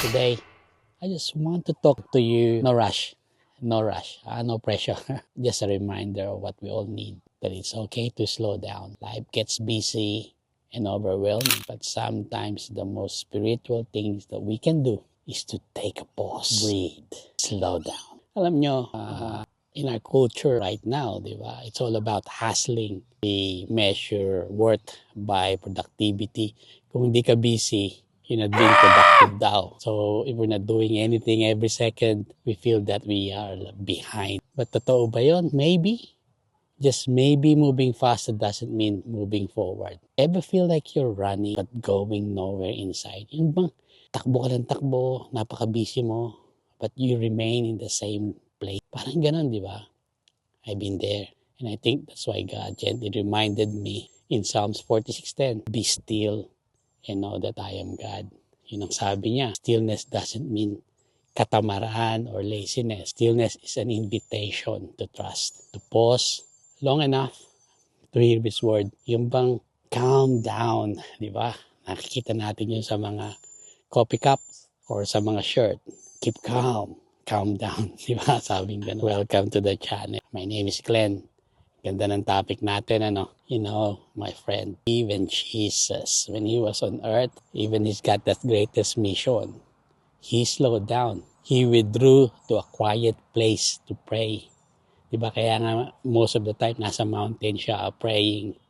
Today, I just want to talk to you. No rush. No rush. No pressure. Just a reminder of what we all need. That it's okay to slow down. Life gets busy and overwhelming. But sometimes the most spiritual things that we can do is to take a pause. Breathe. Slow down. Alam nyo, in our culture right now, di ba? It's all about hustling. We measure worth by productivity. Kung hindi ka busy, you're not being productive daw. So, if we're not doing anything every second, we feel that we are behind. But totoo ba yun? Maybe. Just maybe moving faster doesn't mean moving forward. Ever feel like you're running but going nowhere inside? Yung bang takbo ka ng takbo, napaka-busy mo, but you remain in the same place. Parang ganun, di ba? I've been there. And I think that's why God gently reminded me in Psalms 46:10, be still and know that I am God. Yun ang sabi niya. Stillness doesn't mean katamaran or laziness. Stillness is an invitation to trust, to pause long enough to hear His word. Yung bang calm down, di ba? Nakikita natin yun sa mga coffee cups or sa mga shirt. Keep calm. Calm down. Di ba? Sabing ganun. Welcome to the channel. My name is Glenn. Ganda ng topic natin, ano? You know, my friend, even Jesus, when He was on earth, even He's got that greatest mission, He slowed down. He withdrew to a quiet place to pray. Diba? Kaya nga, most of the time, nasa mountain siya praying.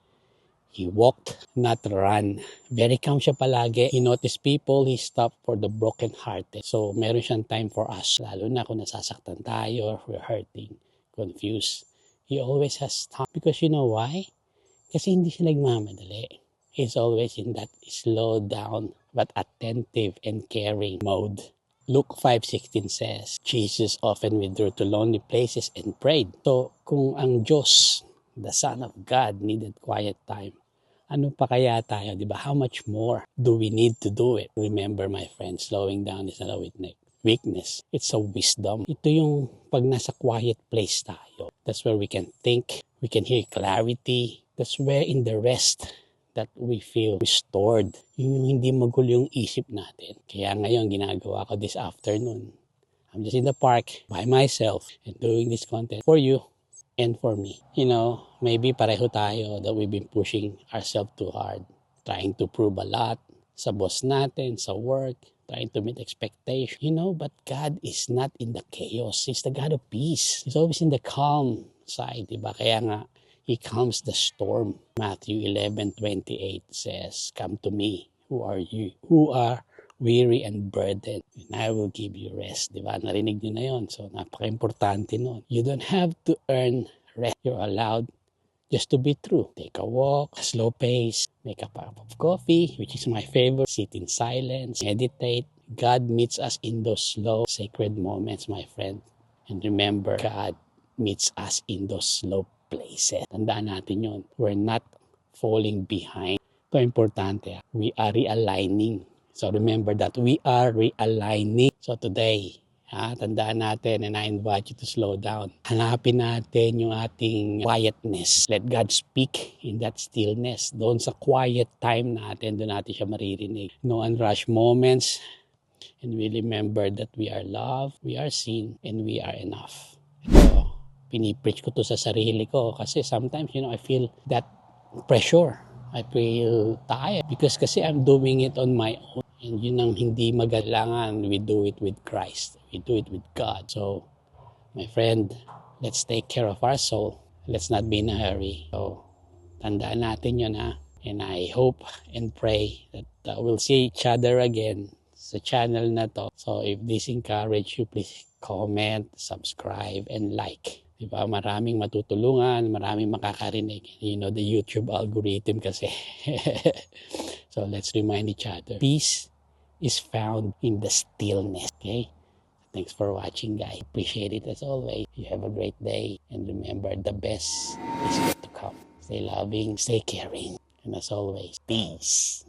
He walked, not ran. Very calm siya palagi. He noticed people, he stopped for the broken-hearted. So, meron siyang time for us. Lalo na kung nasasaktan tayo, or we're hurting, confused. He always has time. Because you know why? Kasi hindi siya nagmamadali. He's always in that slow down, but attentive and caring mode. Luke 5:16 says, Jesus often withdrew to lonely places and prayed. So, kung ang Diyos, the Son of God, needed quiet time, ano pa kaya tayo, di ba? How much more do we need to do it? Remember, my friend, slowing down is not a weakness. It's a wisdom. Ito yung pag nasa quiet place tayo. That's where we can think, we can hear clarity. That's where in the rest that we feel restored. Yung hindi magulo yung isip natin. Kaya ngayon, ginagawa ko this afternoon. I'm just in the park by myself and doing this content for you and for me. You know, maybe pareho tayo that we've been pushing ourselves too hard. Trying to prove a lot sa boss natin, sa work, trying to meet expectations. You know, but God is not in the chaos. He's the God of peace. He's always in the calm side, diba? Kaya nga, He calms the storm. Matthew 11:28 says, come to me, who are weary and burdened, and I will give you rest. Diba? Narinig nyo na yun. So, napaka-importante nun. You don't have to earn rest. You're allowed just to be true. Take a walk, a slow pace, make a cup of coffee, which is my favorite. Sit in silence, meditate. God meets us in those slow, sacred moments, my friend. And remember, God meets us in those slow places. Tandaan natin yun. We're not falling behind. Ito importante. We are realigning. So remember that we are realigning. So today, tandaan natin, and I invite you to slow down. Hanapin natin yung ating quietness. Let God speak in that stillness. Doon sa quiet time natin, doon natin siya maririnig. No unrush moments. And we remember that we are loved, we are seen, and we are enough. So, pinipreach ko to sa sarili ko kasi sometimes, you know, I feel that pressure. I feel tired because kasi I'm doing it on my own. And yun ang hindi magalangan. We do it with Christ. We do it with God. So, my friend, let's take care of our soul. Let's not be in a hurry. So, tandaan natin yun, ha. And I hope and pray that we'll see each other again sa channel na to. So, if this encourage you, please comment, subscribe, and like. Diba? Maraming matutulungan, maraming makakarinig. You know, the YouTube algorithm kasi. So, let's remind each other. Peace is found in the stillness. Okay? Thanks for watching, guys. Appreciate it as always. You have a great day. And remember, the best is yet to come. Stay loving, stay caring. And as always, peace.